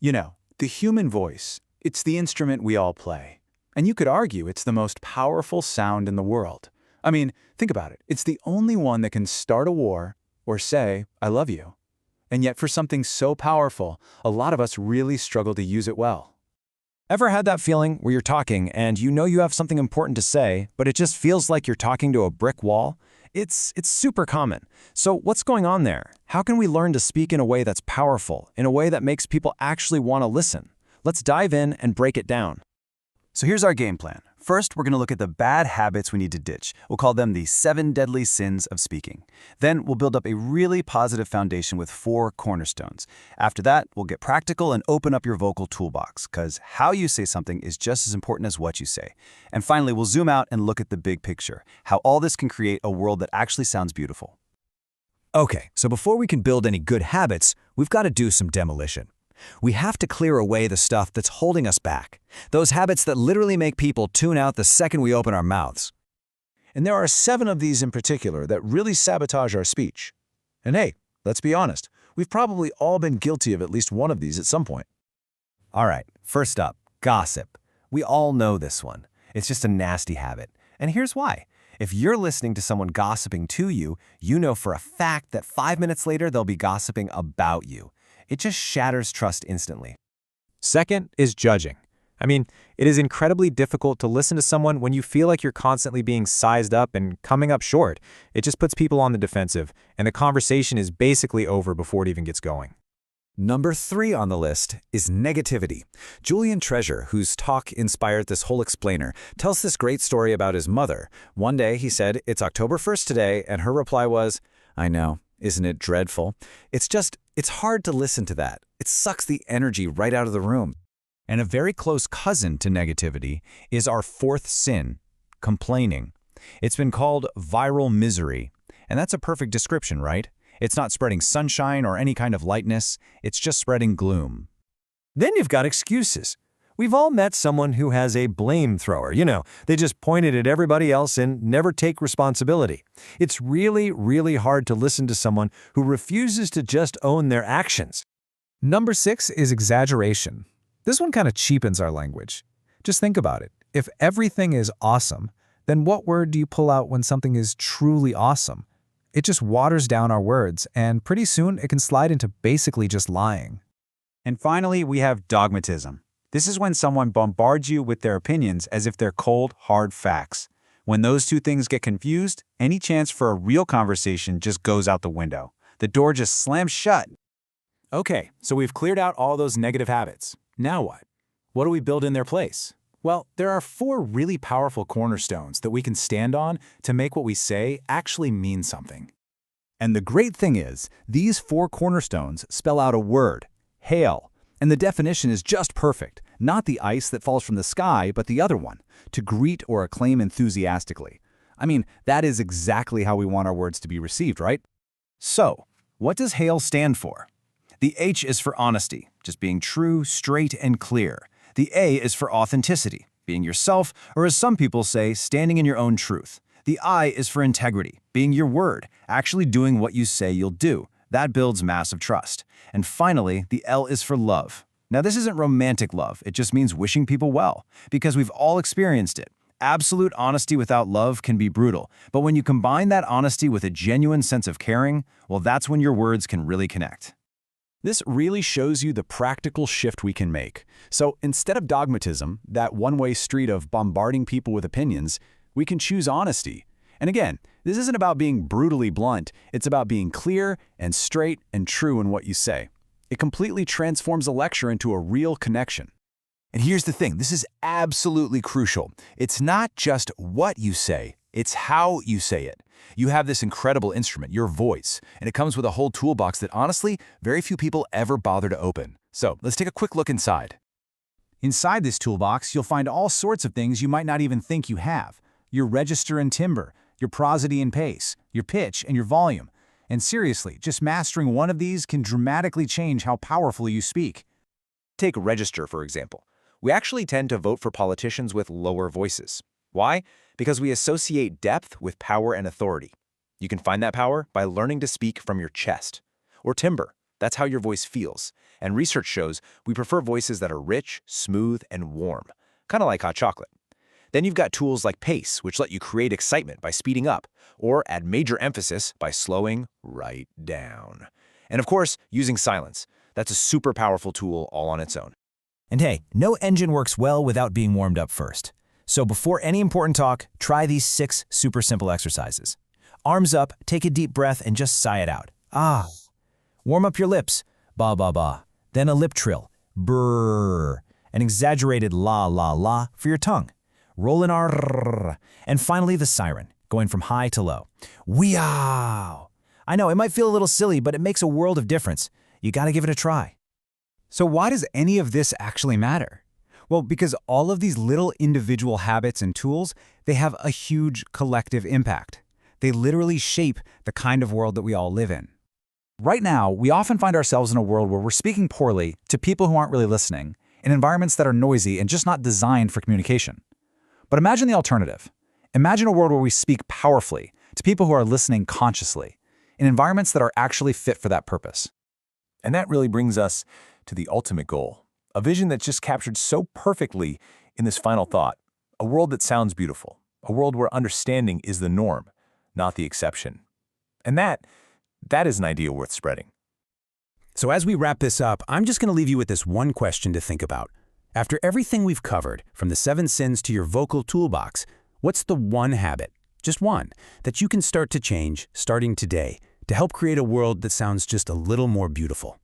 You know, the human voice, it's the instrument we all play. And you could argue it's the most powerful sound in the world. I mean, think about it. It's the only one that can start a war or say, I love you. And yet for something so powerful, a lot of us really struggle to use it well. Ever had that feeling where you're talking and you know you have something important to say, but it just feels like you're talking to a brick wall? It's super common. So what's going on there? How can we learn to speak in a way that's powerful, in a way that makes people actually want to listen? Let's dive in and break it down. So here's our game plan. First, we're going to look at the bad habits we need to ditch. We'll call them the 7 deadly sins of speaking. Then we'll build up a really positive foundation with 4 cornerstones. After that, we'll get practical and open up your vocal toolbox, because how you say something is just as important as what you say. And finally, we'll zoom out and look at the big picture, how all this can create a world that actually sounds beautiful. Okay, so before we can build any good habits, we've got to do some demolition. We have to clear away the stuff that's holding us back, those habits that literally make people tune out the second we open our mouths. And there are 7 of these in particular that really sabotage our speech. And hey, let's be honest, we've probably all been guilty of at least one of these at some point. All right, first up, gossip. We all know this one. It's just a nasty habit. And here's why. If you're listening to someone gossiping to you, you know for a fact that 5 minutes later they'll be gossiping about you. It just shatters trust instantly. Second is judging. I mean, it is incredibly difficult to listen to someone when you feel like you're constantly being sized up and coming up short. It just puts people on the defensive, and the conversation is basically over before it even gets going. Number 3 on the list is negativity. Julian Treasure, whose talk inspired this whole explainer, tells this great story about his mother. One day he said, "It's October 1st today," and her reply was, "I know. Isn't it dreadful?" It's hard to listen to that. It sucks the energy right out of the room. And a very close cousin to negativity is our 4th sin, complaining. It's been called viral misery, and that's a perfect description, right? It's not spreading sunshine or any kind of lightness, it's just spreading gloom. Then you've got excuses. We've all met someone who has a blame thrower. You know, they just point it at everybody else and never take responsibility. It's really, really hard to listen to someone who refuses to just own their actions. Number 6 is exaggeration. This one kind of cheapens our language. Just think about it. If everything is awesome, then what word do you pull out when something is truly awesome? It just waters down our words, and pretty soon it can slide into basically just lying. And finally, we have dogmatism. This is when someone bombards you with their opinions as if they're cold, hard facts. When those two things get confused, any chance for a real conversation just goes out the window. The door just slams shut. Okay, so we've cleared out all those negative habits. Now what? What do we build in their place? Well, there are 4 really powerful cornerstones that we can stand on to make what we say actually mean something. And the great thing is, these 4 cornerstones spell out a word, hail. And the definition is just perfect, not the ice that falls from the sky, but the other one, to greet or acclaim enthusiastically. I mean, that is exactly how we want our words to be received, right? So, what does hail stand for? The H is for honesty, just being true, straight, and clear. The A is for authenticity, being yourself, or as some people say, standing in your own truth. The I is for integrity, being your word, actually doing what you say you'll do. That builds massive trust. And finally, the L is for love. Now, this isn't romantic love. It just means wishing people well, because we've all experienced it. Absolute honesty without love can be brutal, but when you combine that honesty with a genuine sense of caring, well, that's when your words can really connect. This really shows you the practical shift we can make. So instead of dogmatism, that one-way street of bombarding people with opinions, we can choose honesty. And again, this isn't about being brutally blunt. It's about being clear and straight and true in what you say. It completely transforms a lecture into a real connection. And here's the thing, this is absolutely crucial. It's not just what you say, it's how you say it. You have this incredible instrument, your voice, and it comes with a whole toolbox that honestly, very few people ever bother to open. So let's take a quick look inside. Inside this toolbox, you'll find all sorts of things you might not even think you have. Your register and timbre, your prosody and pace, your pitch and your volume. And seriously, just mastering one of these can dramatically change how powerful you speak. Take register, for example. We actually tend to vote for politicians with lower voices. Why? Because we associate depth with power and authority. You can find that power by learning to speak from your chest. Or timbre, that's how your voice feels. And research shows we prefer voices that are rich, smooth, and warm, kind of like hot chocolate. Then you've got tools like pace, which let you create excitement by speeding up, or add major emphasis by slowing right down. And of course, using silence. That's a super powerful tool all on its own. And hey, no engine works well without being warmed up first. So before any important talk, try these 6 super simple exercises. Arms up, take a deep breath, and just sigh it out. Ah. Warm up your lips. Ba ba ba. Then a lip trill. Brrr. An exaggerated la la la for your tongue. Roll an R. And finally the siren, going from high to low. Weow. I know, it might feel a little silly, but it makes a world of difference. You gotta give it a try. So why does any of this actually matter? Well, because all of these little individual habits and tools, they have a huge collective impact. They literally shape the kind of world that we all live in. Right now, we often find ourselves in a world where we're speaking poorly to people who aren't really listening, in environments that are noisy and just not designed for communication. But imagine the alternative. Imagine a world where we speak powerfully to people who are listening consciously, in environments that are actually fit for that purpose. And that really brings us to the ultimate goal, a vision that's just captured so perfectly in this final thought, a world that sounds beautiful, a world where understanding is the norm, not the exception. And that is an idea worth spreading. So as we wrap this up, I'm just going to leave you with this one question to think about. After everything we've covered, from the 7 sins to your vocal toolbox, what's the one habit, just one, that you can start to change starting today to help create a world that sounds just a little more beautiful?